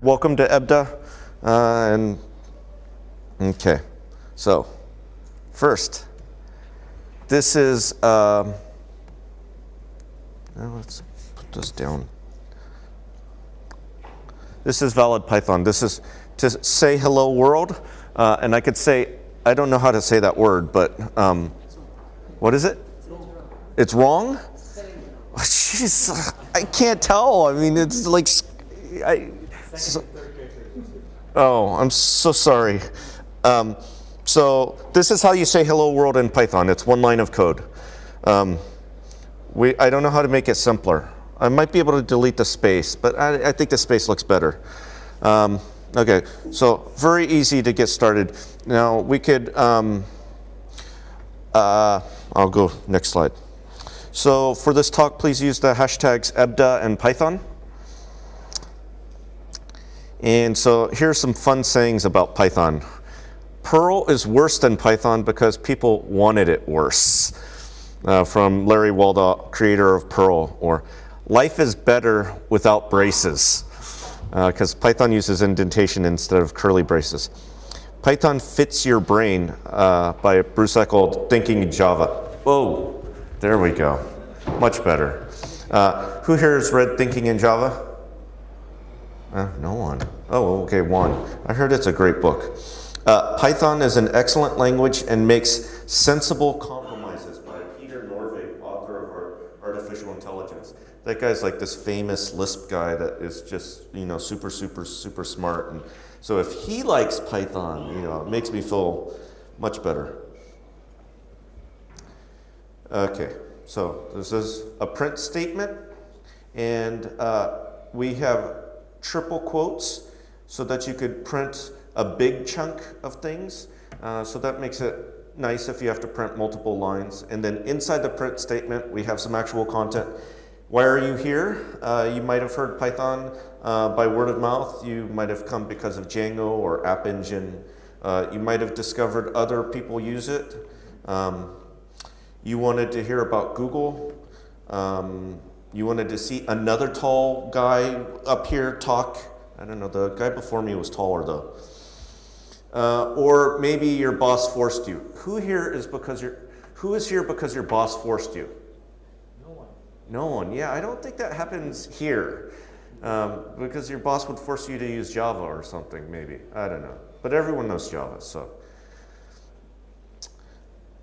welcome to Abda. Okay, so first, this is, let's put this down. This is valid Python. This is to say hello world, and I could say, I don't know how to say that word, but what is it? It's wrong? Jeez, I can't tell. I mean, it's like, oh, I'm so sorry. So this is how you say hello world in Python. It's one line of code. I don't know how to make it simpler. I might be able to delete the space, but I think the space looks better. Okay, so very easy to get started. Now we could, I'll go next slide. So for this talk, please use the hashtags Abd'a and Python. And so here's some fun sayings about Python. Perl is worse than Python because people wanted it worse. From Larry Waldau, creator of Perl. Or life is better without braces, because Python uses indentation instead of curly braces. Python fits your brain by Bruce Eckel, Thinking in Java. Oh, there we go. Much better. Who here has read Thinking in Java? No one. Oh, okay, one. I heard it's a great book. Python is an excellent language and makes sensible compromises by Peter Norvig, author of Artificial Intelligence. That guy's like this famous Lisp guy that is just, you know, super smart. And so if he likes Python, you know, it makes me feel much better. Okay, so this is a print statement, and we have triple quotes so that you could print a big chunk of things. So that makes it nice if you have to print multiple lines. And then inside the print statement, we have some actual content. Why are you here? You might have heard Python by word of mouth. You might have come because of Django or App Engine. You might have discovered other people use it. You wanted to hear about Google. You wanted to see another tall guy up here talk. I don't know, the guy before me was taller though. Or maybe your boss forced you. Who is here because your boss forced you? No one. No one. Yeah, I don't think that happens here. Because your boss would force you to use Java or something, maybe. I don't know. But everyone knows Java, so.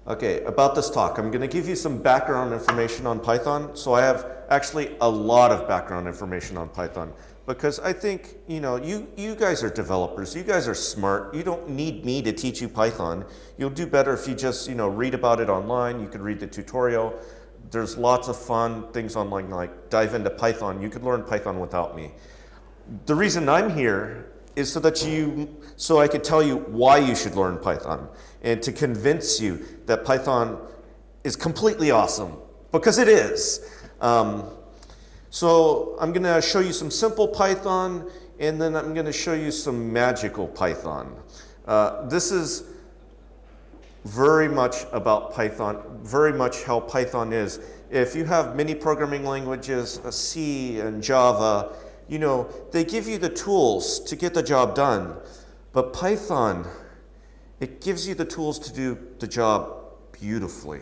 Okay, about this talk, I'm going to give you some background information on Python. So I have actually a lot of background information on Python. Because I think, you know, you guys are developers, you guys are smart, you don't need me to teach you Python. You'll do better if you just, you know, read about it online, you could read the tutorial. There's lots of fun things online, like dive into Python. You could learn Python without me. The reason I'm here is so I could tell you why you should learn Python and to convince you that Python is completely awesome, because it is. So I'm going to show you some simple Python, and then I'm going to show you some magical Python. This is very much about Python, very much how Python is. If you have many programming languages, C and Java, you know, they give you the tools to get the job done. But Python, it gives you the tools to do the job beautifully,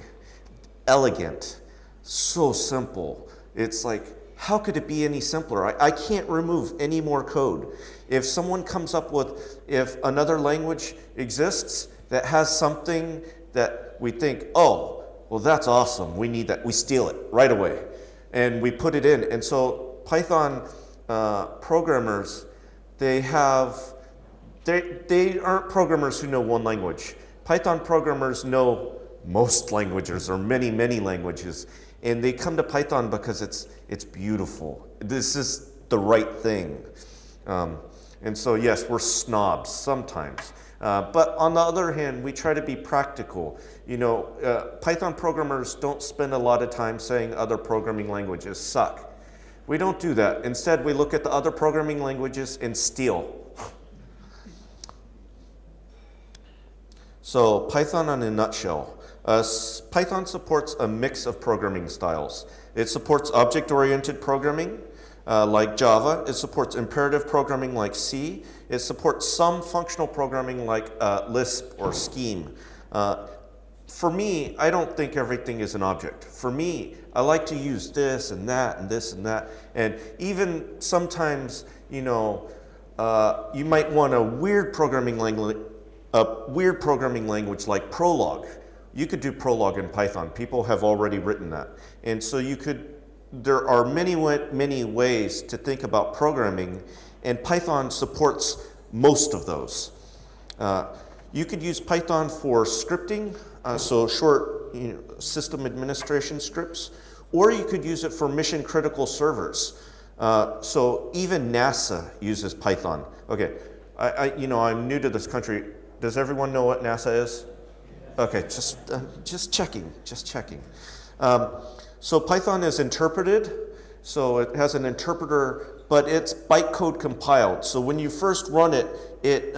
elegant, so simple. It's like, how could it be any simpler? I can't remove any more code. If someone comes up with, if another language exists that has something that we think, oh, well, that's awesome, we need that, we steal it right away. And we put it in. And so Python programmers, they aren't programmers who know one language. Python programmers know most languages, or many languages. And they come to Python because it's beautiful. This is the right thing. And so yes, we're snobs sometimes. But on the other hand, we try to be practical. You know, Python programmers don't spend a lot of time saying other programming languages suck. We don't do that. Instead, we look at the other programming languages and steal. So Python in a nutshell. Python supports a mix of programming styles. It supports object-oriented programming, like Java. It supports imperative programming like C. It supports some functional programming like Lisp or Scheme. For me, I don't think everything is an object. For me, I like to use this and that and this and that. And even sometimes, you know, you might want a weird programming language like Prolog. You could do Prolog in Python. People have already written that. And so there are many ways to think about programming, and Python supports most of those. You could use Python for scripting, so short system administration scripts, or you could use it for mission critical servers. So even NASA uses Python. Okay, I'm new to this country. Does everyone know what NASA is? Okay, just checking. So Python is interpreted, so it has an interpreter, but it's bytecode compiled. So when you first run it, it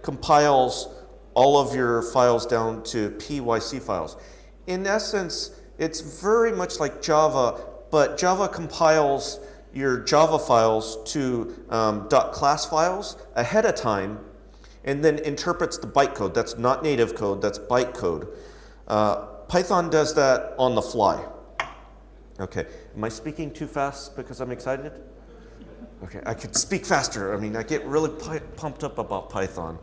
compiles all of your files down to PYC files. In essence, it's very much like Java, but Java compiles your Java files to .class files ahead of time, and then interprets the bytecode. That's not native code, that's bytecode. Python does that on the fly. Okay, am I speaking too fast because I'm excited? Okay, I could speak faster. I mean, I get really pumped up about Python.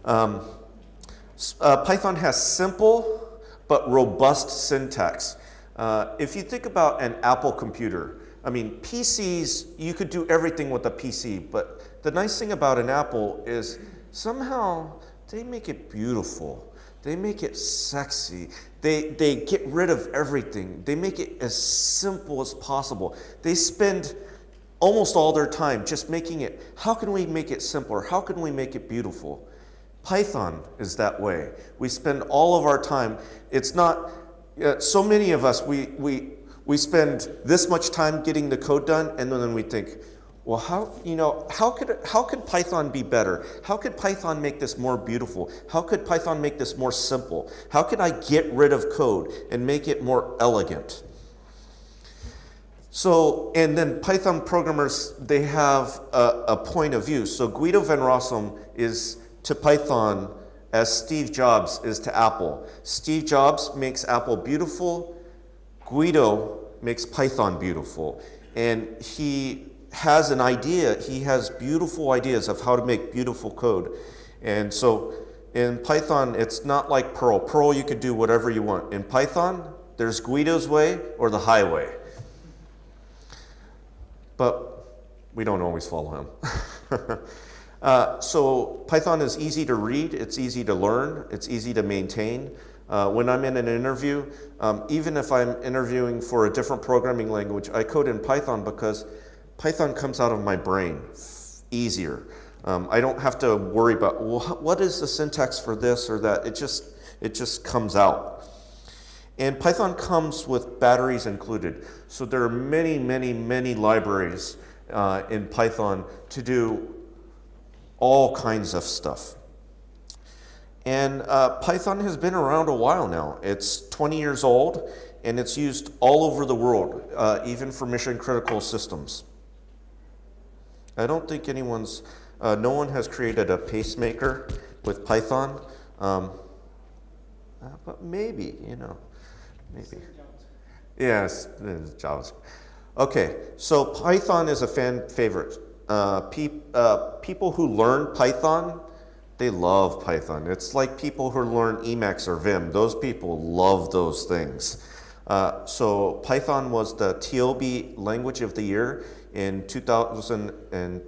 Python has simple but robust syntax. If you think about an Apple computer, I mean, PCs, you could do everything with a PC, but the nice thing about an Apple is somehow they make it beautiful. They make it sexy. They get rid of everything. They make it as simple as possible. They spend almost all their time just making it, how can we make it simpler? How can we make it beautiful? Python is that way. We spend all of our time, it's not, so many of us, we spend this much time getting the code done, and then we think, well, how could Python be better? How could Python make this more beautiful? How could Python make this more simple? How could I get rid of code and make it more elegant? So, and then Python programmers, they have a point of view. So Guido van Rossum is to Python as Steve Jobs is to Apple. Steve Jobs makes Apple beautiful. Guido makes Python beautiful. And he has an idea, he has beautiful ideas of how to make beautiful code. And so in Python, it's not like Perl. Perl, you could do whatever you want. In Python, there's Guido's way or the highway. But we don't always follow him. So Python is easy to read, it's easy to learn, it's easy to maintain. When I'm in an interview, even if I'm interviewing for a different programming language, I code in Python because Python comes out of my brain easier. I don't have to worry about, well, what is the syntax for this or that? It just comes out. And Python comes with batteries included. So there are many libraries in Python to do all kinds of stuff. And Python has been around a while now. It's 20 years old, and it's used all over the world, even for mission critical systems. I don't think no one has created a pacemaker with Python, but maybe, maybe. Yes, JavaScript. Okay, so Python is a fan favorite. People who learn Python, they love Python. It's like people who learn Emacs or Vim. Those people love those things. So Python was the TOB Language of the Year in 2010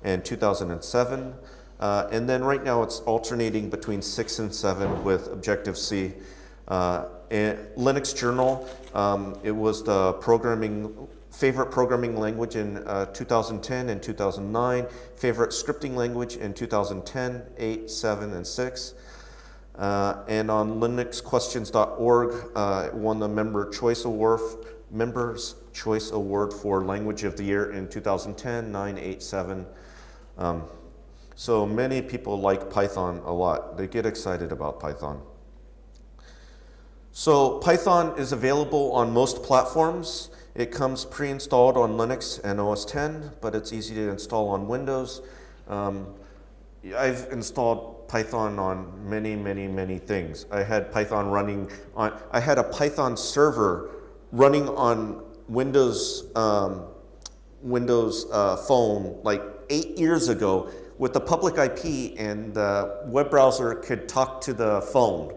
and 2007. And then right now it's alternating between 6 and 7 with Objective-C. Linux Journal, it was the favorite programming language in 2010 and 2009, favorite scripting language in 2010, 8, 7, and 6. And on linuxquestions.org, it won the Members' Choice Award for Language of the Year in 2010, 9, 8, 7. So many people like Python a lot. They get excited about Python. So Python is available on most platforms. It comes pre-installed on Linux and OS X, but it's easy to install on Windows. I've installed Python on many things. I had Python running on, I had a Python server running on Windows phone like 8 years ago with the public IP, and the web browser could talk to the phone.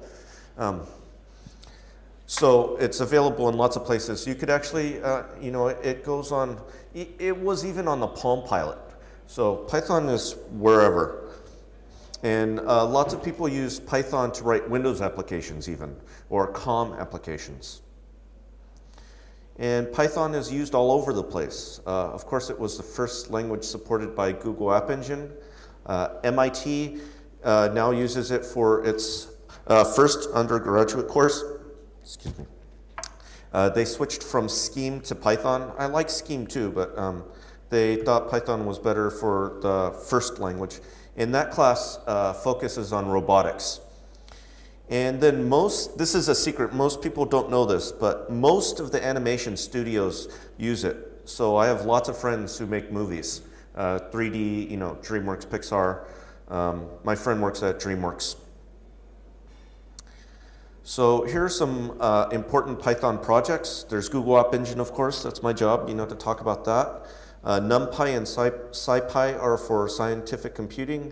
So it's available in lots of places. You could actually, you know, it goes on, it was even on the Palm Pilot. So Python is wherever. And lots of people use Python to write Windows applications even, or COM applications. And Python is used all over the place. Of course, it was the first language supported by Google App Engine. MIT now uses it for its first undergraduate course. Excuse me. They switched from Scheme to Python. I like Scheme too, but they thought Python was better for the first language. And that class focuses on robotics. And then this is a secret, most people don't know this, but most of the animation studios use it. So I have lots of friends who make movies, 3D, you know, DreamWorks, Pixar. My friend works at DreamWorks. So here are some important Python projects. There's Google App Engine, of course, that's my job, you know, to talk about that. NumPy and SciPy are for scientific computing.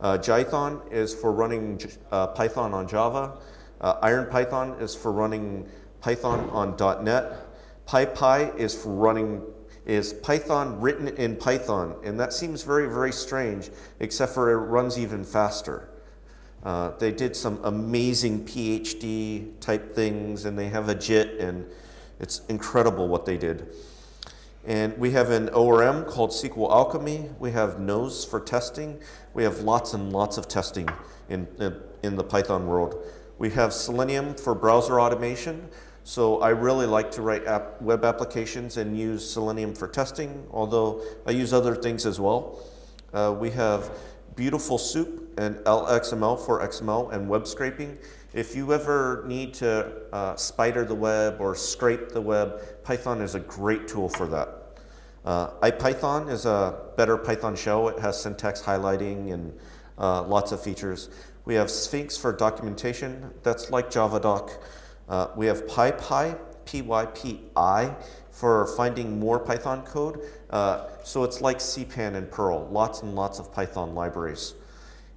Jython is for running Python on Java. IronPython is for running Python on .NET. PyPy is for running Python written in Python, and that seems very strange, except for it runs even faster. They did some amazing PhD type things, and they have a JIT, and it's incredible what they did. And we have an ORM called SQL Alchemy. We have Nose for testing. We have lots and lots of testing in the Python world. We have Selenium for browser automation. So I really like to write web applications and use Selenium for testing, although I use other things as well. We have Beautiful Soup and LXML for XML and web scraping. If you ever need to spider the web or scrape the web, Python is a great tool for that. IPython is a better Python shell. It has syntax highlighting and lots of features. We have Sphinx for documentation. That's like JavaDoc. We have PyPy, Pypi, for finding more Python code. So it's like CPAN and Perl, lots and lots of Python libraries.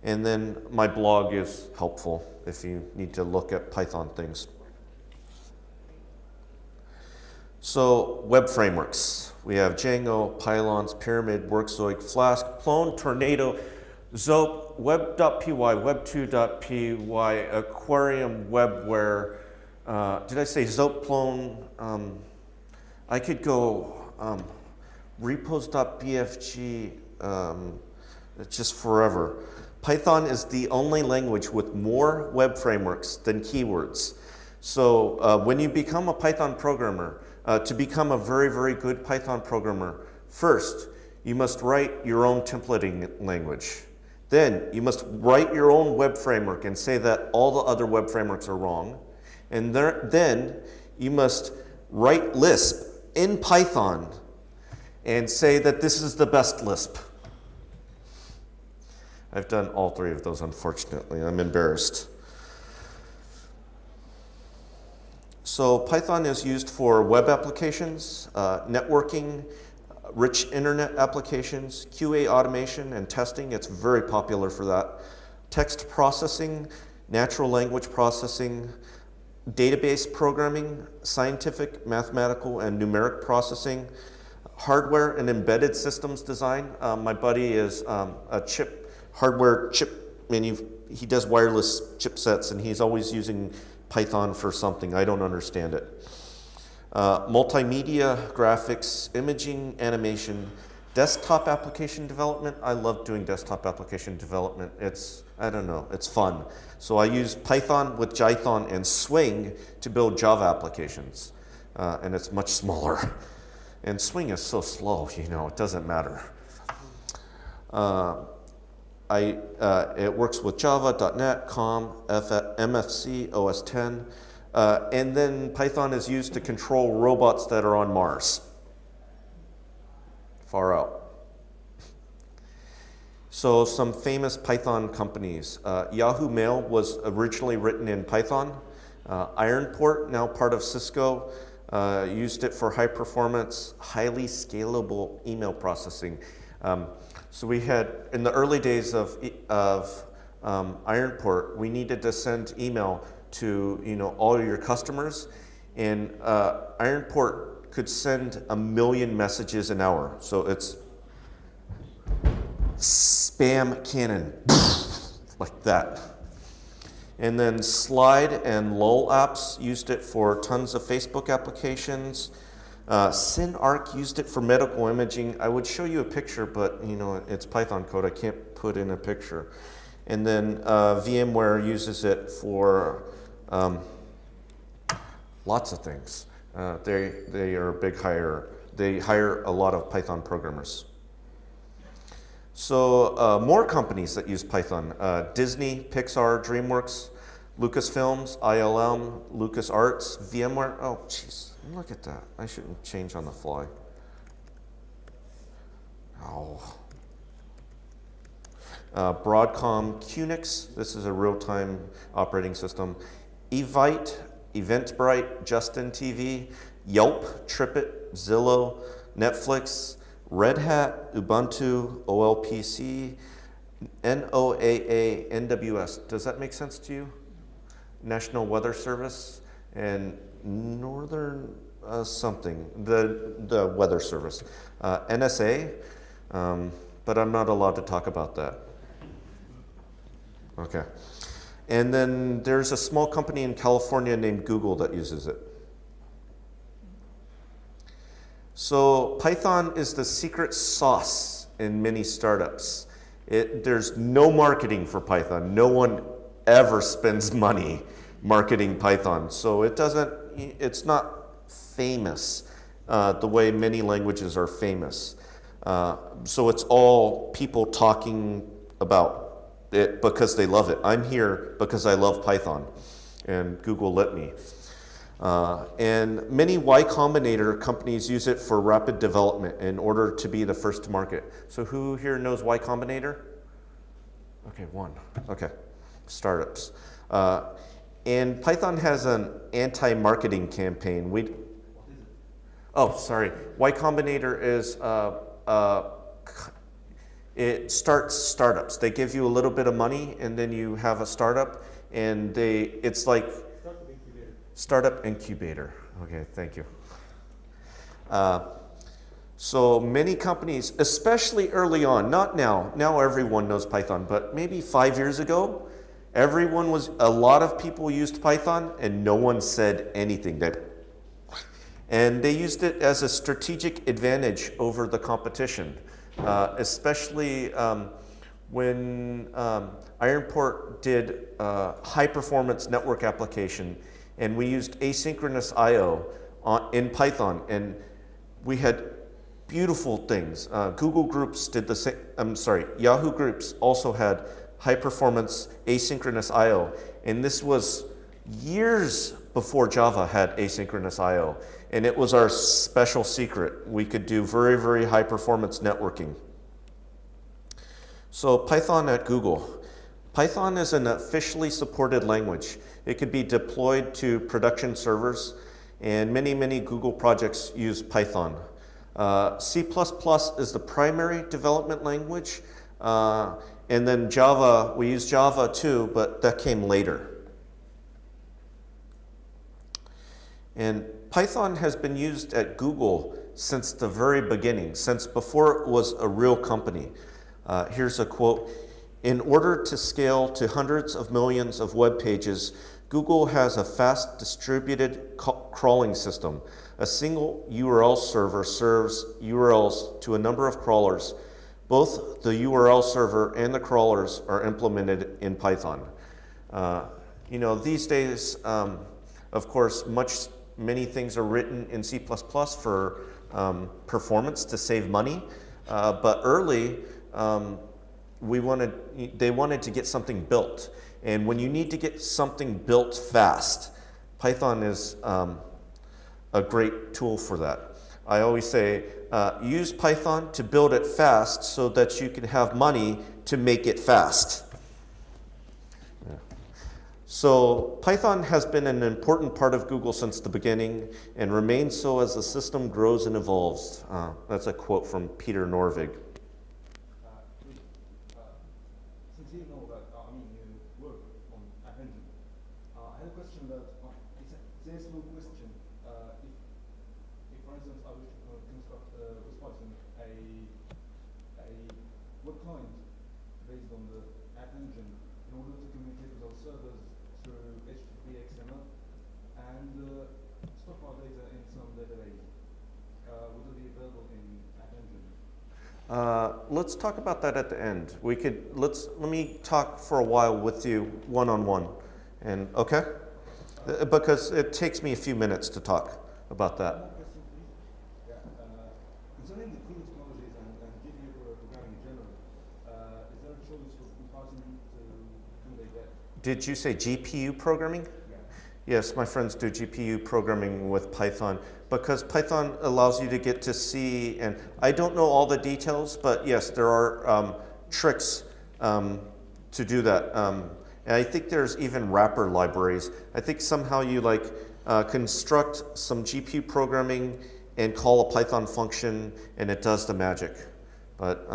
And then my blog is helpful if you need to look at Python things. So web frameworks. We have Django, Pylons, Pyramid, Workzoid, Flask, Plone, Tornado, Zope, Web.py, Web2.py, Aquarium, Webware. Did I say Zope, Plone? I could go repos.bfg, just forever. Python is the only language with more web frameworks than keywords. So when you become a Python programmer, to become a very good Python programmer, first, you must write your own templating language. Then you must write your own web framework and say that all the other web frameworks are wrong. And then you must write Lisp in Python and say that this is the best Lisp. I've done all three of those, unfortunately. I'm embarrassed. So Python is used for web applications, networking, rich internet applications, QA automation and testing. It's very popular for that. Text processing, natural language processing, database programming, scientific, mathematical, and numeric processing, hardware and embedded systems design. My buddy is a hardware chip, he does wireless chipsets, and he's always using Python for something. I don't understand it. Multimedia, graphics, imaging, animation, desktop application development. I love doing desktop application development. I don't know, it's fun. So I use Python with Jython and Swing to build Java applications. And it's much smaller. And Swing is so slow, you know, it doesn't matter. It works with Java, .NET, COM, MFC, OS X. And then Python is used to control robots that are on Mars. Far out. So some famous Python companies. Yahoo Mail was originally written in Python. Ironport, now part of Cisco, used it for high performance, highly scalable email processing. So we had, in the early days of Ironport, we needed to send email to all your customers, and Ironport could send 1 million messages an hour. So it's spam cannon, like that. And then Slide and Lol apps used it for tons of Facebook applications. SynArc used it for medical imaging. I would show you a picture, but it's Python code. I can't put in a picture. And then VMware uses it for lots of things. They are a big hire. They hire a lot of Python programmers. So more companies that use Python: Disney, Pixar, DreamWorks, Lucasfilms, ILM, LucasArts, VMware. Oh, jeez, look at that. I shouldn't change on the fly. Oh. Broadcom, QNX. This is a real-time operating system. Evite, Eventbrite, Justin TV, Yelp, TripIt, Zillow, Netflix, Red Hat, Ubuntu, OLPC, NOAA, NWS. Does that make sense to you? National Weather Service and Northern something, the Weather Service. NSA, but I'm not allowed to talk about that. Okay. And then there's a small company in California named Google that uses it. So Python is the secret sauce in many startups. There's no marketing for Python. No one ever spends money marketing Python. So it's not famous the way many languages are famous. So it's all people talking about it because they love it. I'm here because I love Python, and Google let me. And many Y Combinator companies use it for rapid development in order to be the first to market. So who here knows Y Combinator? Okay, one. Okay, startups. And Python has an anti-marketing campaign. Oh, sorry. Y Combinator is, it starts startups. They give you a little bit of money, and then you have a startup, and it's like startup incubator. Okay, thank you. So many companies, especially early on, not now. Now everyone knows Python, but maybe 5 years ago, a lot of people used Python, and no one said anything. And they used it as a strategic advantage over the competition, especially when Ironport did high-performance network application, and we used asynchronous I/O in Python, and we had beautiful things. Google Groups did the same. I'm sorry, Yahoo Groups also had high-performance asynchronous I/O, and this was years before Java had asynchronous I/O, and it was our special secret. We could do very, very high-performance networking. So Python at Google. Python is an officially supported language. It could be deployed to production servers, and many, many Google projects use Python. C++ is the primary development language, and then Java, we use Java too, but that came later. And Python has been used at Google since the very beginning, since before it was a real company. Here's a quote. In order to scale to hundreds of millions of web pages, Google has a fast distributed crawling system. A single URL server serves URLs to a number of crawlers. Both the URL server and the crawlers are implemented in Python. These days, of course, many things are written in C++ for performance to save money, but early, they wanted to get something built. And when you need to get something built fast, Python is a great tool for that. I always say, use Python to build it fast so that you can have money to make it fast. Yeah. So Python has been an important part of Google since the beginning and remains so as the system grows and evolves. That's a quote from Peter Norvig. Since you know that, you work on App Engine, I had a question that there's no question. If, for instance, I wish to construct with Python a web client based on the App Engine in order to communicate with our servers through HTTP XML and stock our data in some database, would it be available in App Engine? Let's talk about that at the end. Let me talk for a while with you one-on-one, and okay? Because it takes me a few minutes to talk about that. One question, please. Yeah, concerning the clean technologies and GPU programming in general, is there a choice for Python to accommodate that? Did you say GPU programming? Yeah. Yes, my friends do GPU programming with Python because Python allows you to get to see, and I don't know all the details, but yes, there are tricks to do that. And I think there's even wrapper libraries. I think somehow you construct some GPU programming and call a Python function and it does the magic. But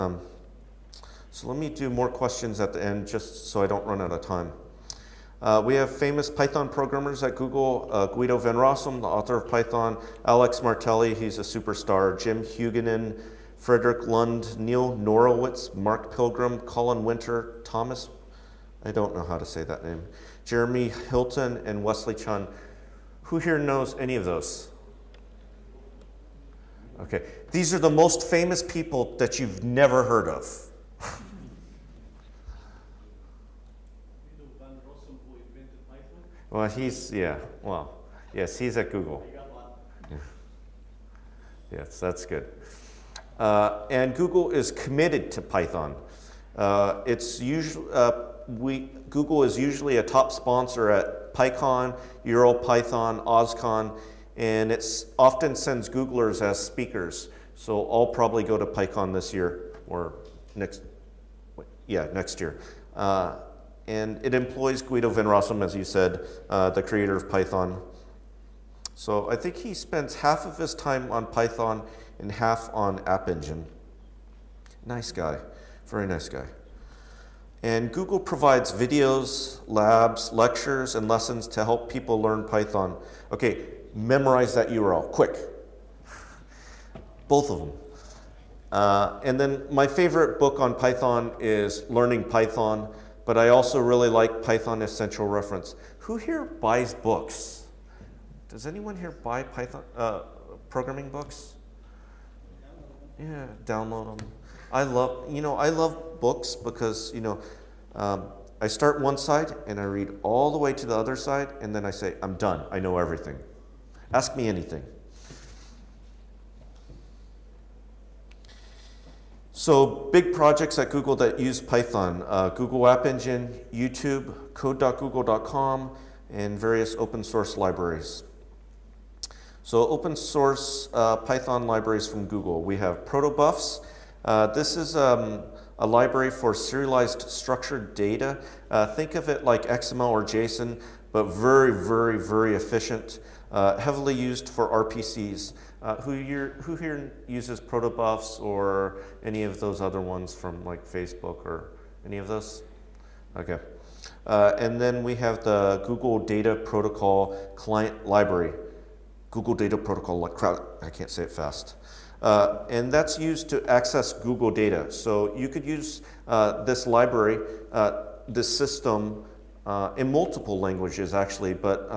so let me do more questions at the end just so I don't run out of time. We have famous Python programmers at Google, Guido van Rossum, the author of Python, Alex Martelli, he's a superstar, Jim Huguenin, Frederick Lund, Neil Norowitz, Mark Pilgrim, Colin Winter, Thomas, I don't know how to say that name, Jeremy Hilton, and Wesley Chun. Who here knows any of those? Okay, these are the most famous people that you've never heard of. Well, yes, he's at Google. Yeah. Yes, that's good. And Google is committed to Python. Google is usually a top sponsor at PyCon, EuroPython, OSCON, and it often sends Googlers as speakers. So I'll probably go to PyCon this year or next year. And it employs Guido van Rossum, as you said, the creator of Python. So I think he spends half of his time on Python and half on App Engine. Nice guy, very nice guy. And Google provides videos, labs, lectures, and lessons to help people learn Python. Okay, memorize that URL, quick. Both of them. And then my favorite book on Python is Learning Python, but I also really like Python Essential Reference. Who here buys books? Does anyone here buy Python programming books? Yeah, download them. I love books because, I start one side and I read all the way to the other side and then I say, I'm done, I know everything. Ask me anything. So big projects at Google that use Python, Google App Engine, YouTube, code.google.com, and various open source libraries. So open source Python libraries from Google. We have protobufs. This is a library for serialized structured data. Think of it like XML or JSON, but very, very, very efficient. Heavily used for RPCs. Who here uses protobufs or any of those other ones from like Facebook or any of those? Okay. And then we have the Google Data Protocol Client Library. Google Data Protocol, I can't say it fast. And that's used to access Google data. So you could use this library, this system, in multiple languages actually, but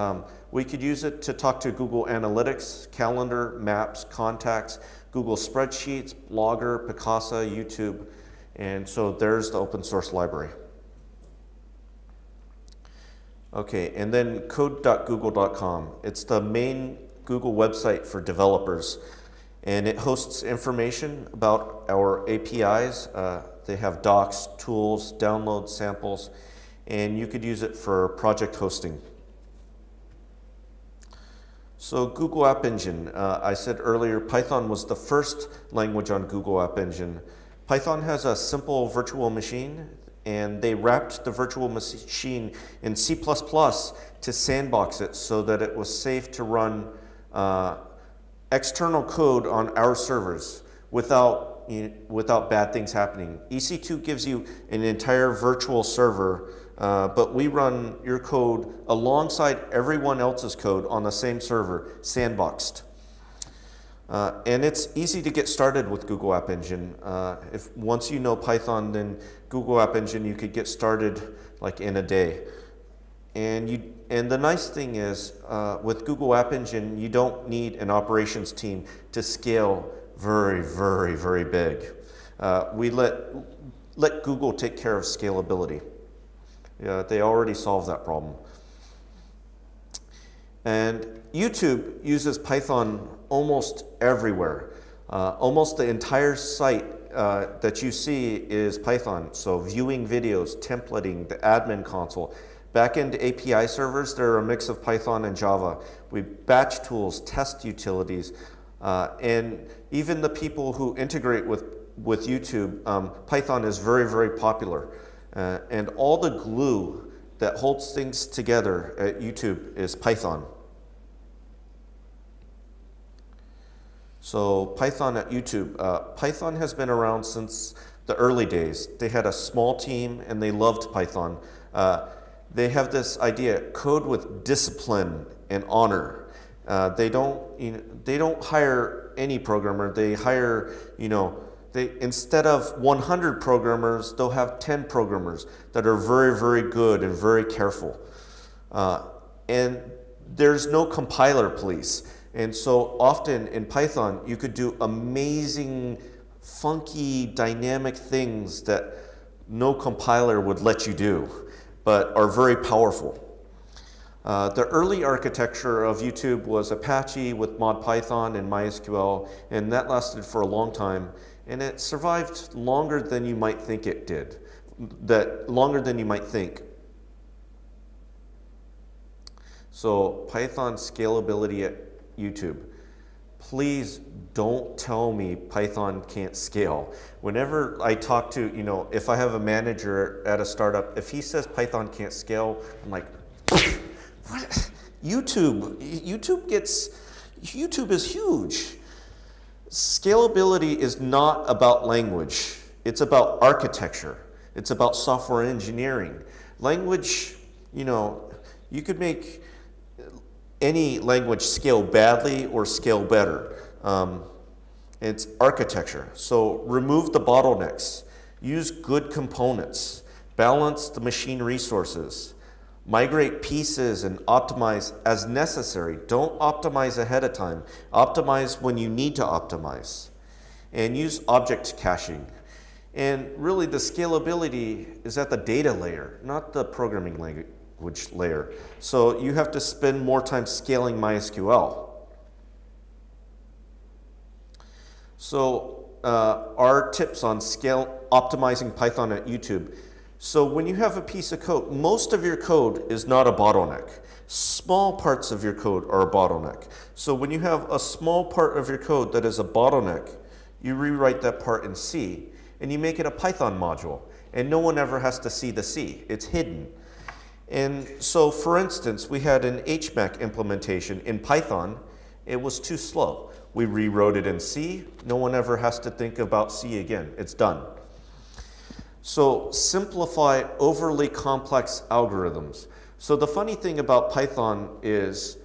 we could use it to talk to Google Analytics, Calendar, Maps, Contacts, Google Spreadsheets, Blogger, Picasa, YouTube, and so there's the open source library. Okay, and then code.google.com. It's the main Google website for developers, and it hosts information about our APIs. They have docs, tools, download samples, and you could use it for project hosting. So Google App Engine, I said earlier, Python was the first language on Google App Engine. Python has a simple virtual machine, and they wrapped the virtual machine in C++ to sandbox it so that it was safe to run external code on our servers without bad things happening. EC2 gives you an entire virtual server, but we run your code alongside everyone else's code on the same server, sandboxed. And it's easy to get started with Google App Engine. Once you know Python, then Google App Engine, you could get started like in a day. And the nice thing is, with Google App Engine, you don't need an operations team to scale very, very, very big. We let Google take care of scalability. They already solved that problem. And YouTube uses Python almost everywhere. Almost the entire site that you see is Python. So viewing videos, templating, the admin console. Backend API servers, they're a mix of Python and Java. We batch tools, test utilities, and even the people who integrate with YouTube, Python is very, very popular. And all the glue that holds things together at YouTube is Python. So Python at YouTube. Python has been around since the early days. They had a small team and they loved Python. They have this idea, code with discipline and honor. They don't hire any programmer. They hire, instead of 100 programmers, they'll have 10 programmers that are very, very good and very careful. And there's no compiler police. And so often in Python, you could do amazing, funky, dynamic things that no compiler would let you do, but are very powerful. The early architecture of YouTube was Apache with ModPython and MySQL, and that lasted for a long time. And it survived longer than you might think it did, longer than you might think. So Python scalability at YouTube. Please don't tell me Python can't scale. Whenever I talk to, if I have a manager at a startup, if he says Python can't scale, I'm like, what? YouTube is huge. Scalability is not about language. It's about architecture. It's about software engineering. Language, you could make any language scale badly or scale better. It's architecture. So remove the bottlenecks. Use good components. Balance the machine resources. Migrate pieces and optimize as necessary. Don't optimize ahead of time. Optimize when you need to optimize. And use object caching. And really the scalability is at the data layer, not the programming language layer. So you have to spend more time scaling MySQL. So our tips on optimizing Python at YouTube. So when you have a piece of code, most of your code is not a bottleneck. Small parts of your code are a bottleneck. So when you have a small part of your code that is a bottleneck, you rewrite that part in C and you make it a Python module. And no one ever has to see the C. It's hidden. And so, for instance, we had an HMAC implementation in Python. It was too slow. We rewrote it in C. No one ever has to think about C again. It's done. So simplify overly complex algorithms. So the funny thing about Python is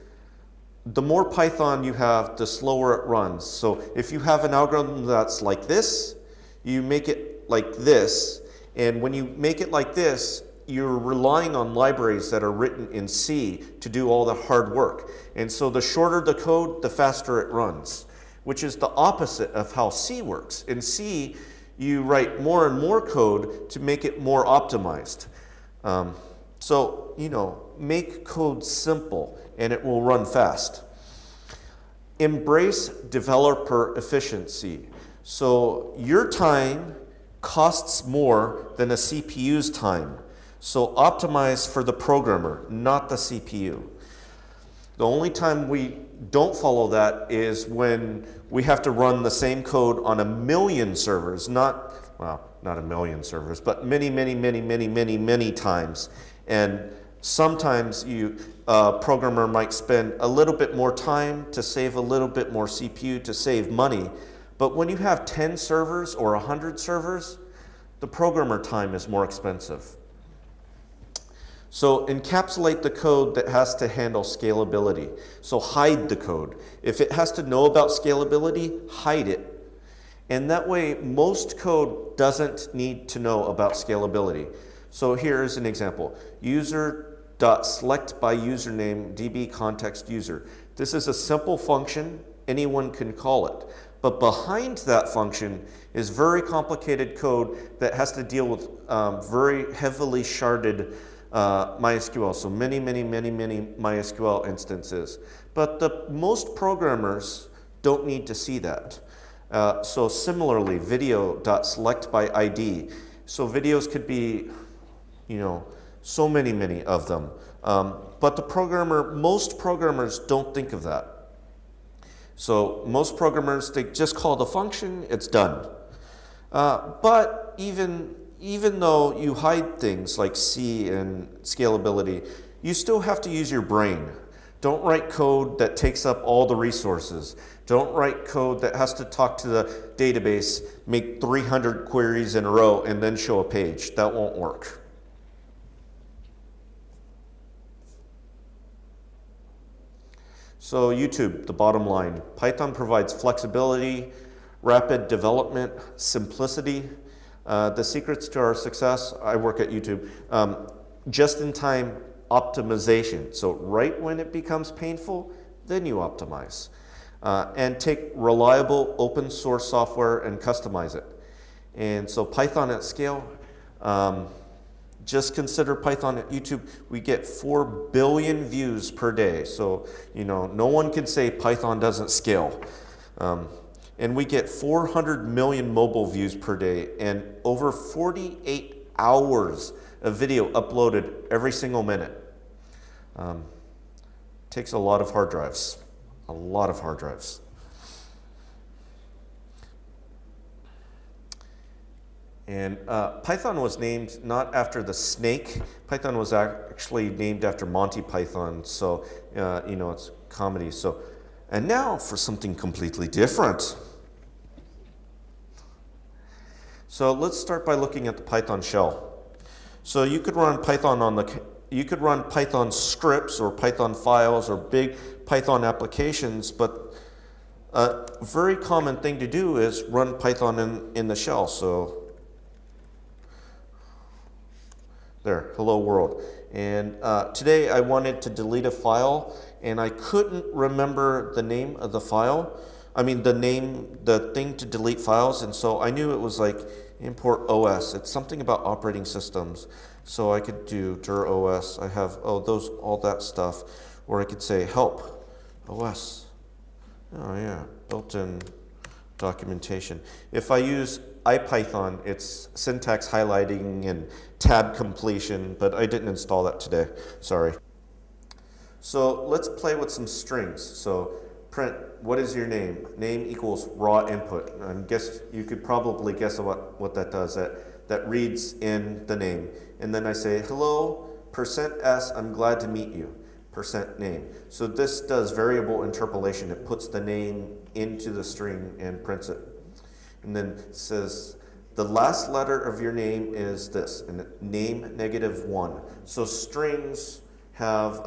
the more Python you have, the slower it runs. So if you have an algorithm that's like this, you make it like this. And when you make it like this, you're relying on libraries that are written in C to do all the hard work. And so the shorter the code, the faster it runs, which is the opposite of how C works. In C, you write more and more code to make it more optimized. Make code simple and it will run fast. Embrace developer efficiency. So your time costs more than a CPU's time. So optimize for the programmer, not the CPU. The only time we don't follow that is when we have to run the same code on a million servers, not a million servers, but many times. And sometimes a programmer might spend a little bit more time to save a little bit more CPU to save money. But when you have 10 servers or 100 servers, the programmer time is more expensive. So encapsulate the code that has to handle scalability. So hide the code. If it has to know about scalability, hide it. And that way, most code doesn't need to know about scalability. So here's an example. User.select by username db context user. This is a simple function. Anyone can call it. But behind that function is very complicated code that has to deal with very heavily sharded MySQL, so many MySQL instances. But most programmers don't need to see that. So similarly, video.select by ID. So videos could be, so many of them. But most programmers don't think of that. So most programmers, they just call the function, it's done. But even though you hide things like C and scalability, you still have to use your brain. Don't write code that takes up all the resources. Don't write code that has to talk to the database, make 300 queries in a row, and then show a page. That won't work. So YouTube, the bottom line. Python provides flexibility, rapid development, simplicity. The secrets to our success, I work at YouTube, just-in-time optimization. So right when it becomes painful, then you optimize. And take reliable open source software and customize it. And so Python at scale, just consider Python at YouTube. We get 4 billion views per day. So, no one can say Python doesn't scale. And we get 400 million mobile views per day and over 48 hours of video uploaded every single minute. Takes a lot of hard drives, a lot of hard drives. And Python was named not after the snake. Python was actually named after Monty Python, so it's comedy. So, and now for something completely different. So let's start by looking at the Python shell. So you could run Python you could run Python scripts or Python files or big Python applications, but a very common thing to do is run Python in the shell. So there, hello world. And today I wanted to delete a file and I couldn't remember the name of the file. The thing to delete files, and so I knew it was like import OS. It's something about operating systems. So I could do dir OS. I have, all that stuff. Or I could say help OS. Oh yeah, built-in documentation. If I use IPython, it's syntax highlighting and tab completion, but I didn't install that today, sorry. So let's play with some strings. So print, what is your name? Name equals raw input. And guess you could probably guess what that does. That reads in the name. And then I say, hello, %s, I'm glad to meet you, %name. So this does variable interpolation. It puts the name into the string and prints it. And then it says, the last letter of your name is this, and name -1. So strings have,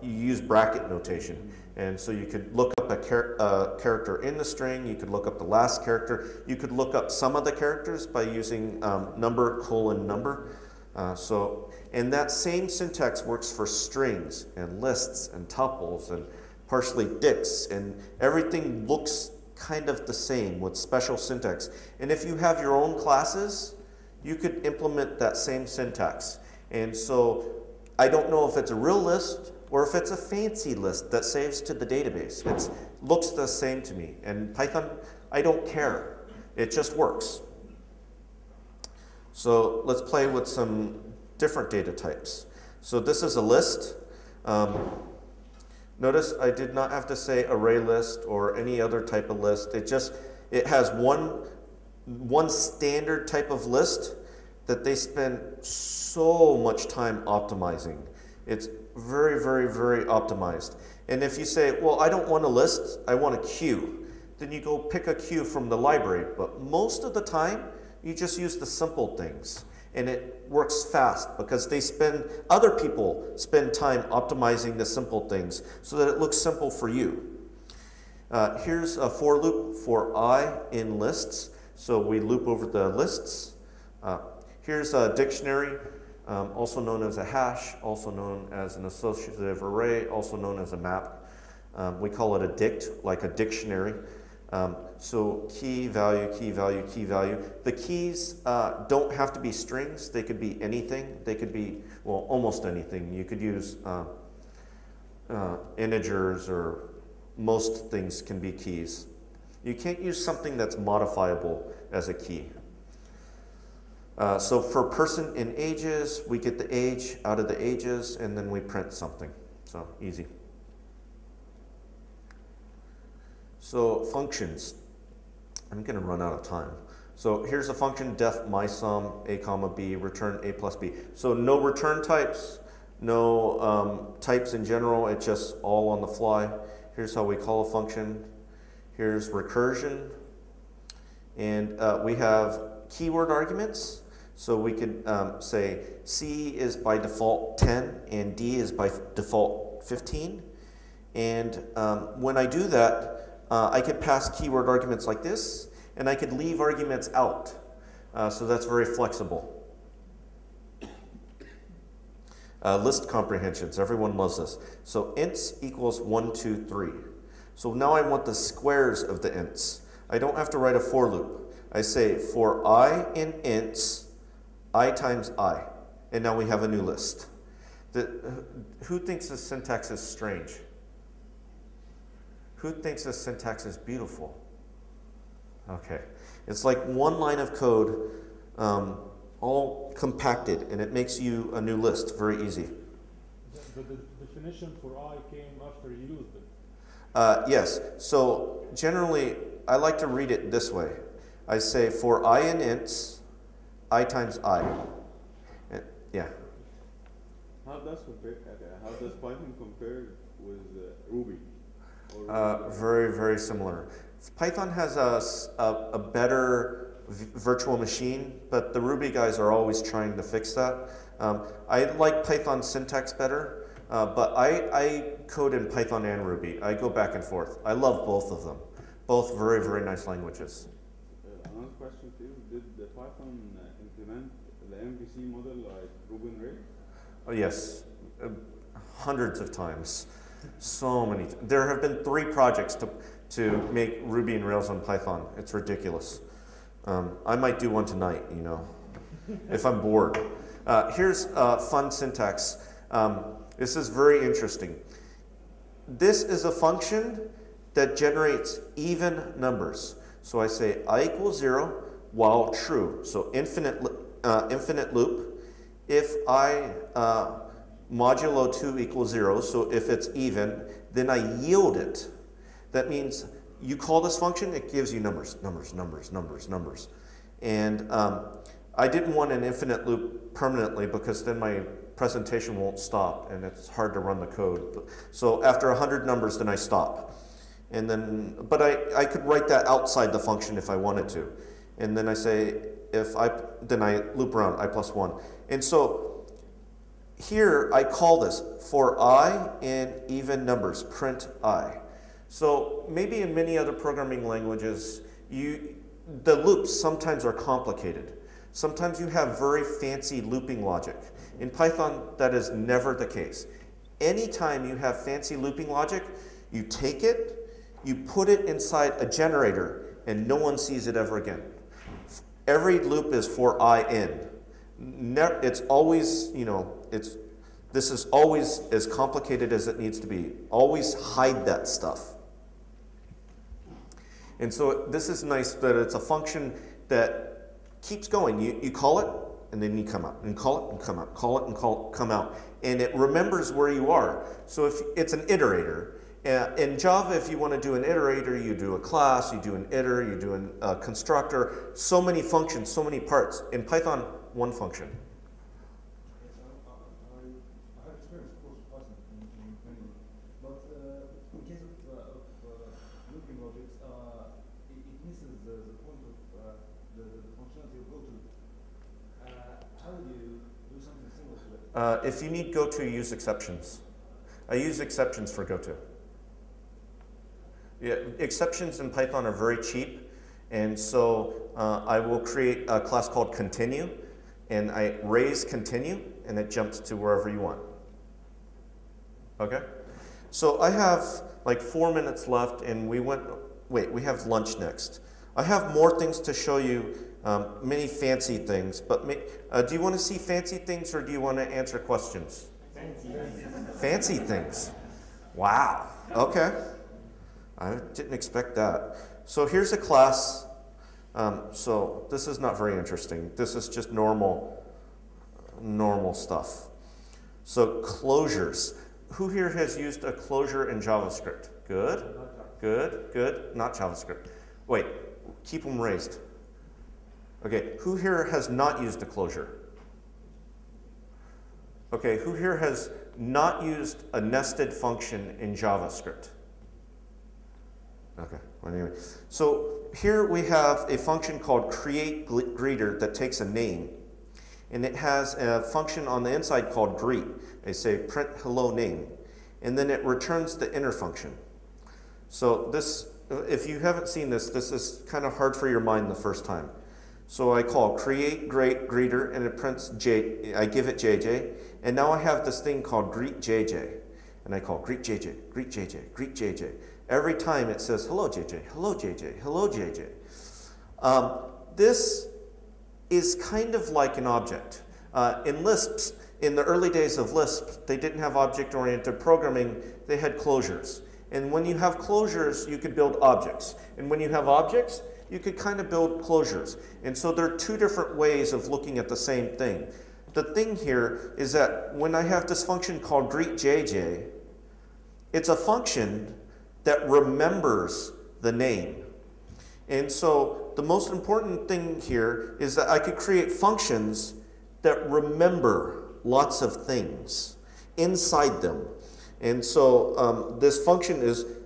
you use bracket notation. And so you could look up a character in the string, you could look up the last character, you could look up some of the characters by using number: number. And that same syntax works for strings and lists and tuples and partially dicts, and everything looks kind of the same with special syntax. And if you have your own classes, you could implement that same syntax. And so I don't know if it's a real list or if it's a fancy list that saves to the database. It looks the same to me. And Python, I don't care. It just works. So let's play with some different data types. So this is a list. Notice I did not have to say array list or any other type of list. It has one standard type of list that they spend so much time optimizing. It's very, very, very optimized. And if you say, well, I don't want a list, I want a queue, then you go pick a queue from the library. But most of the time, you just use the simple things. And it works fast because other people spend time optimizing the simple things so that it looks simple for you. Here's a for loop for I in lists. So we loop over the lists. Here's a dictionary, also known as a hash, also known as an associative array, also known as a map. We call it a dict, like a dictionary. So key, value, key, value, key, value. The keys don't have to be strings. They could be anything. They could be, well, almost anything. You could use integers, or most things can be keys. You can't use something that's modifiable as a key. So for person in ages, we get the age out of the ages, and then we print something. So easy. So functions. I'm going to run out of time. So here's a function, def mysum, a comma b, return a plus b. So no return types, no types in general. It's just all on the fly. Here's how we call a function. Here's recursion. And we have keyword arguments. So we could say C is by default 10 and D is by default 15. And when I do that, I could pass keyword arguments like this, and I could leave arguments out. So that's very flexible. List comprehensions, everyone loves this. So ints equals 1, 2, 3. So now I want the squares of the ints. I don't have to write a for loop. I say for I in ints, I times I. And now we have a new list. Who thinks this syntax is strange? Who thinks this syntax is beautiful? Okay. It's like one line of code, all compacted, and it makes you a new list very easy. The definition for I came after you used it. Yes. So generally, I like to read it this way. I say for I in ints, I times I. Yeah. How does Python compare with Ruby? Very, very similar. Python has a better virtual machine, but the Ruby guys are always trying to fix that. I like Python syntax better, but I code in Python and Ruby. I go back and forth. I love both of them. Both very, very nice languages. Another question to you, did the Python implement the MVC model like Ruby and Rails? Oh, yes, hundreds of times. So many. There have been 3 projects to make Ruby and Rails on Python. It's ridiculous. I might do one tonight, you know, if I'm bored. Here's fun syntax. This is very interesting. This is a function that generates even numbers. So I say I equals 0 while true. So infinite loop. If I modulo 2 equals 0, so if it's even, then I yield it. That means you call this function, it gives you numbers, numbers, numbers, numbers, numbers. And I didn't want an infinite loop permanently because then my presentation won't stop and it's hard to run the code. So after 100 numbers, then I stop. And then, but I could write that outside the function if I wanted to. And then I say, then I loop around I plus 1. And so here I call this for I in even numbers, print I. So maybe in many other programming languages, the loops sometimes are complicated. Sometimes you have very fancy looping logic. In Python, that is never the case. Anytime you have fancy looping logic, you take it, you put it inside a generator, and no one sees it ever again. Every loop is for I in. It's always, you know, this is always as complicated as it needs to be. Always hide that stuff. And so this is nice that it's a function that keeps going. You call it, and then you come out, and call it and come out, call it and come out. And it remembers where you are. So if it's an iterator. In Java, if you want to do an iterator, you do a class, you do an iter, you do a constructor, so many functions, so many parts. In Python, one function. Yes, I have experience, of course, with Python in many, but in case of looping logics, it misses the point of the functionality of goto. How would you do something similar to that? If you need goto, use exceptions. I use exceptions for goto. Yeah, exceptions in Python are very cheap, and so I will create a class called continue, and I raise continue, and it jumps to wherever you want. Okay? So I have like 4 minutes left, and we have lunch next. I have more things to show you, many fancy things, but do you want to see fancy things, or do you want to answer questions? Fancy things. Wow. Okay. I didn't expect that. So here's a class. So this is not very interesting. This is just normal stuff. So closures. Who here has used a closure in JavaScript? Good, good, good. Not JavaScript. Wait, keep them raised. Okay, who here has not used a closure? Okay, who here has not used a nested function in JavaScript? Okay, well, anyway. So here we have a function called create greeter that takes a name. And it has a function on the inside called greet. They say print hello name. And then it returns the inner function. So this, if you haven't seen this, this is kind of hard for your mind the first time. So I call create greeter, and it prints J. I give it JJ. And now I have this thing called greet JJ. And I call greet JJ, greet JJ, greet JJ. Every time it says, hello JJ, hello JJ, hello JJ. This is kind of like an object. In Lisp, in the early days of Lisp, they didn't have object-oriented programming, they had closures. And when you have closures, you could build objects. And when you have objects, you could kind of build closures. And so there are two different ways of looking at the same thing. The thing here is that when I have this function called greetJJ, it's a function that remembers the name. And so the most important thing here is that I could create functions that remember lots of things inside them. And so this function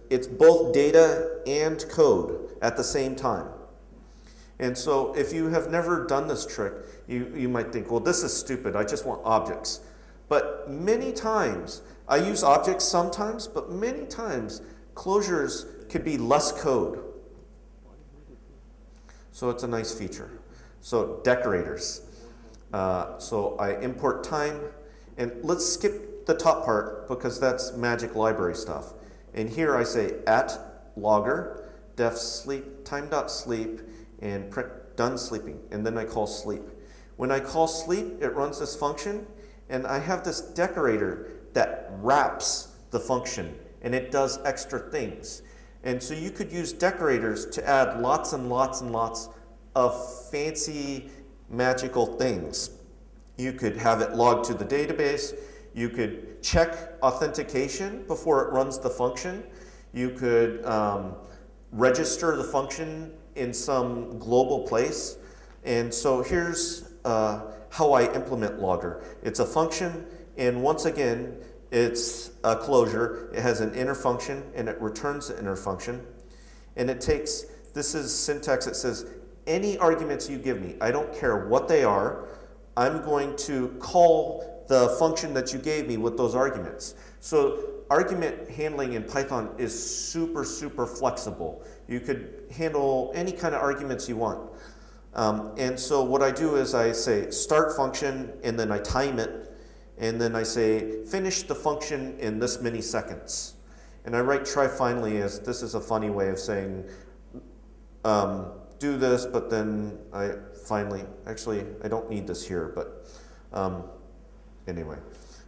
it's both data and code at the same time. And so if you have never done this trick, you might think, well, this is stupid, I just want objects. But many times, I use objects sometimes, but many times, closures could be less code. So it's a nice feature. So decorators. So I import time, and let's skip the top part because that's magic library stuff. And here I say at logger, def sleep, time.sleep, and print done sleeping, and then I call sleep. When I call sleep, it runs this function, and I have this decorator that wraps the function, and it does extra things. And so you could use decorators to add lots and lots and lots of fancy magical things. You could have it logged to the database. You could check authentication before it runs the function. You could register the function in some global place. And so here's how I implement logger. It's a function, and once again, it's a closure. It has an inner function, and it returns the inner function. And it takes, this is syntax that says, any arguments you give me, I don't care what they are, I'm going to call the function that you gave me with those arguments. So argument handling in Python is super, super flexible. You could handle any kind of arguments you want. And so what I do is I say start function, and then I time it, and then I say finish the function in this many seconds. And I write try finally as this is a funny way of saying do this, but then I finally, actually I don't need this here, but anyway.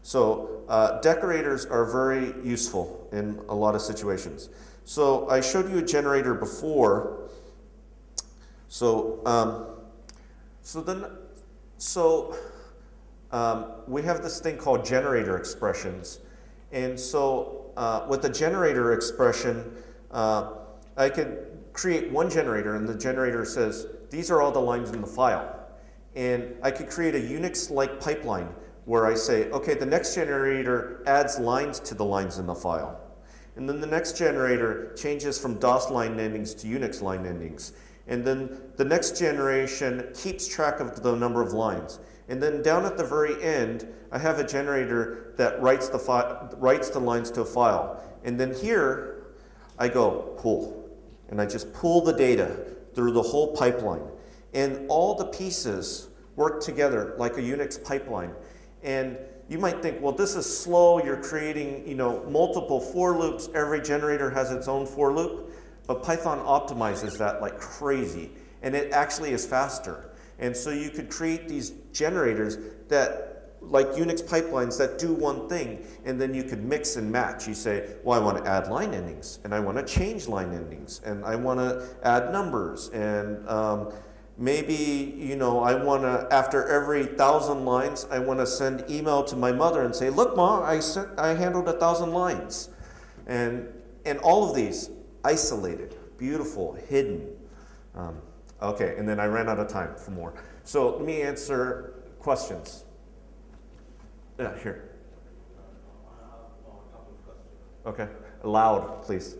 So decorators are very useful in a lot of situations. So I showed you a generator before. So So we have this thing called generator expressions. And so with the generator expression, I could create one generator, and the generator says, these are all the lines in the file. And I could create a Unix-like pipeline where I say, okay, the next generator adds lines to the lines in the file. And then the next generator changes from DOS line endings to Unix line endings. And then the next generation keeps track of the number of lines. And then down at the very end, I have a generator that writes the lines to a file. And then here, I go pull. And I just pull the data through the whole pipeline. And all the pieces work together like a Unix pipeline. And you might think, well, this is slow. You're creating, multiple for loops. Every generator has its own for loop. But Python optimizes that like crazy. And it actually is faster. And so you could create these generators that, like Unix pipelines, that do one thing, and then you could mix and match. You say, well, I want to add line endings, and I want to change line endings, and I want to add numbers, and maybe, I want to, after every 1,000 lines, I want to send email to my mother and say, look, Ma, I handled 1,000 lines. And all of these, isolated, beautiful, hidden. Okay, and then I ran out of time for more. So let me answer questions. Yeah, here. Okay, loud, please.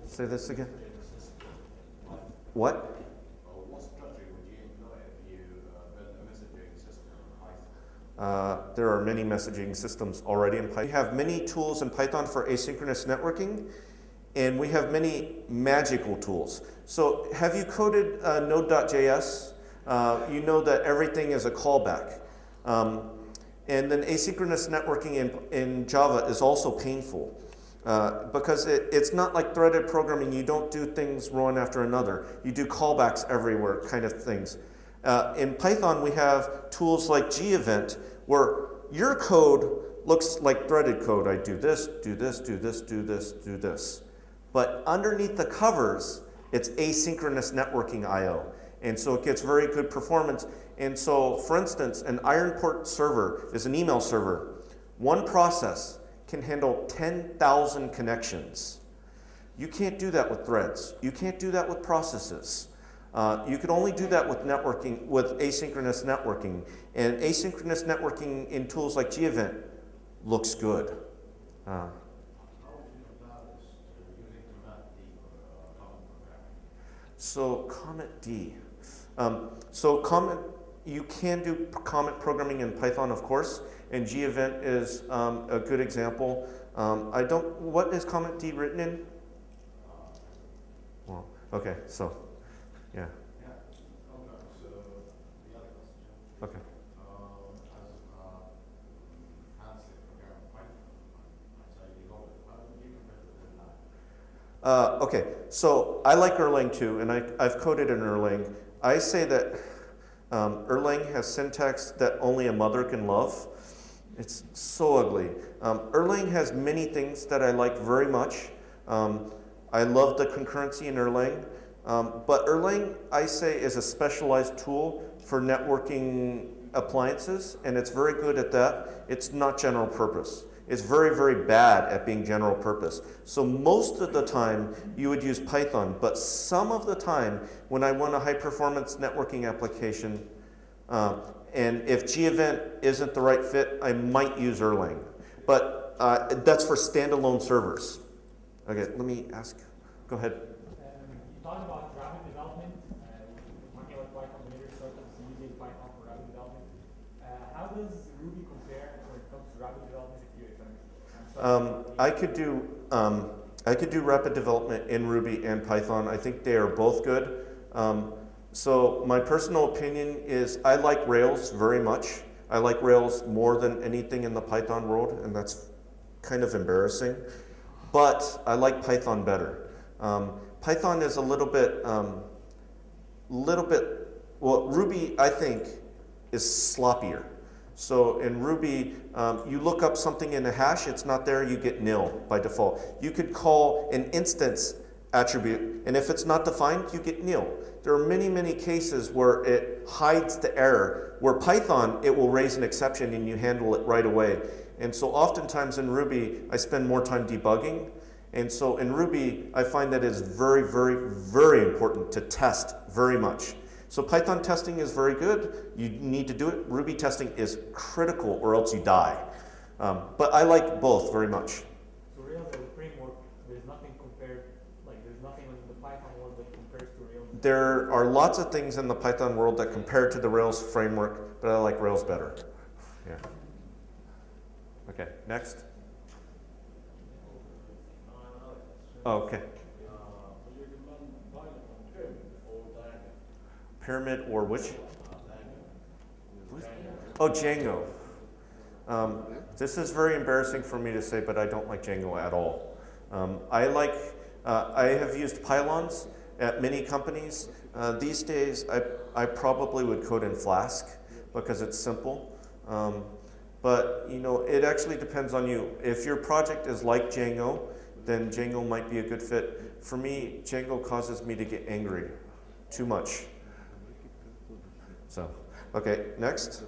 Say this again. What? What structure would you employ if you built a messaging system in Python? There are many messaging systems already in Python. We have many tools in Python for asynchronous networking, and we have many magical tools. So have you coded Node.js? You know that everything is a callback. And then asynchronous networking in Java is also painful. Because it's not like threaded programming. You don't do things one after another. You do callbacks everywhere kind of things. In Python, we have tools like gEvent, where your code looks like threaded code. I do this, do this, do this, do this, do this. But underneath the covers, it's asynchronous networking I/O. And so it gets very good performance. And so, for instance, an ironport server is an email server. One process can handle 10,000 connections. You can't do that with threads. You can't do that with processes. You can only do that with networking, with asynchronous networking. And asynchronous networking in tools like gEvent looks good. So Comet D. You can do Comet programming in Python, of course, and gEvent is a good example. What is Comet D written in? Well, okay, so, yeah. Okay. Okay, so I like Erlang too, and I've coded in Erlang. I say that Erlang has syntax that only a mother can love. It's so ugly. Erlang has many things that I like very much. I love the concurrency in Erlang, but Erlang, I say, is a specialized tool for networking appliances, and it's very good at that. It's not general purpose. It's very, very bad at being general purpose. So most of the time, you would use Python, but some of the time, when I want a high-performance networking application, and if gEvent isn't the right fit, I might use Erlang. But that's for standalone servers. Okay, let me ask. Go ahead. You talked about rapid development, talking about Y Combinator startups using Python for rapid development. How does Ruby compare when it comes to rapid development? I could do rapid development in Ruby and Python. I think they are both good. So my personal opinion is I like Rails very much. I like Rails more than anything in the Python world, and that's kind of embarrassing. But I like Python better. Python is a little bit, well, Ruby, I think, is sloppier. So in Ruby, you look up something in a hash, it's not there, you get nil by default. You could call an instance attribute, and if it's not defined, you get nil. There are many, many cases where it hides the error. Where Python, it will raise an exception and you handle it right away. And so oftentimes in Ruby, I spend more time debugging. And so in Ruby, I find that it's very, very, very important to test very much. So Python testing is very good. You need to do it. Ruby testing is critical or else you die. But I like both very much. So Rails as a framework, there's nothing compared, like there's nothing in the Python world that compares to Rails? There are lots of things in the Python world that compare to the Rails framework, but I like Rails better. Yeah. Okay, next. Oh, okay. Pyramid or which? Oh, Django. This is very embarrassing for me to say, but I don't like Django at all. I have used pylons at many companies. These days, I probably would code in Flask because it's simple. But you know, it actually depends on you. If your project is like Django, then Django might be a good fit. For me, Django causes me to get angry too much. So, okay, next.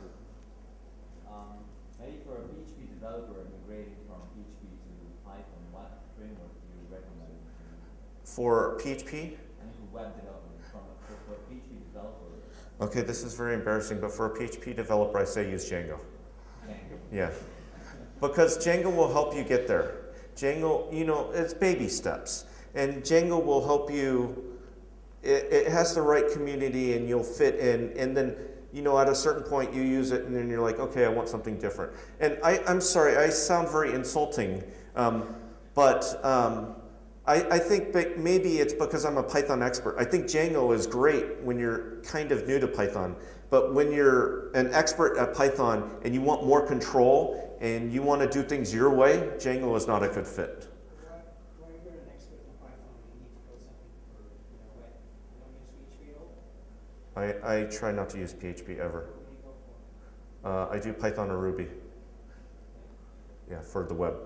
Maybe for a PHP developer migrating from PHP to Python, what framework do you recommend? For PHP? And for web development, for a PHP developer. Okay, this is very embarrassing, but for a PHP developer, I say use Django. Yeah, because Django will help you get there. Django, you know, it's baby steps. And Django will help you, it has the right community and you'll fit in. And then, you know, at a certain point you use it and then you're like, okay, I want something different. And I'm sorry, I sound very insulting, but I think maybe it's because I'm a Python expert. I think Django is great when you're kind of new to Python. But when you're an expert at Python and you want more control and you want to do things your way, Django is not a good fit. When you're an expert in Python, you need to code something for web. You don't use PHP at all? I try not to use PHP ever. What do you go for? I do Python or Ruby. Yeah, for the web.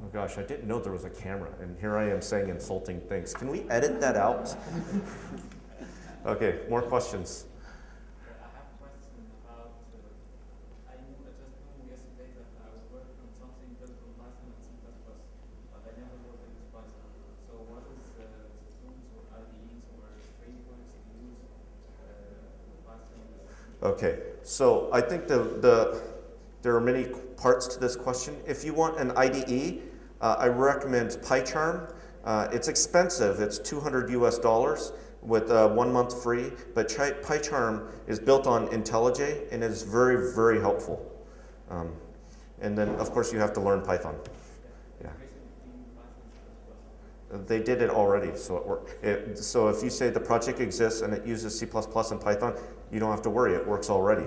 Oh gosh, I didn't know there was a camera, and here I am saying insulting things. Can we edit that out? Okay, more questions. I have a question about, I just knew yesterday that I was working on something built on Python and C++, but I never worked with Python. So what is the tools or IDEs or frameworks to use Python? Okay, so I think there are many parts to this question. If you want an IDE, I recommend PyCharm. It's expensive, it's $200 US with 1 month free, but PyCharm is built on IntelliJ and is very, very helpful. And then, of course, you have to learn Python. Yeah. They did it already, so it worked. So if you say the project exists and it uses C++ and Python, you don't have to worry, it works already.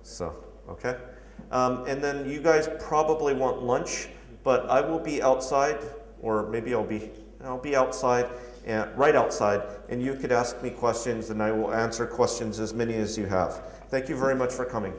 So, okay? And then you guys probably want lunch, but I will be outside, or maybe I'll be outside, right outside, and you could ask me questions and I will answer questions as many as you have. Thank you very much for coming.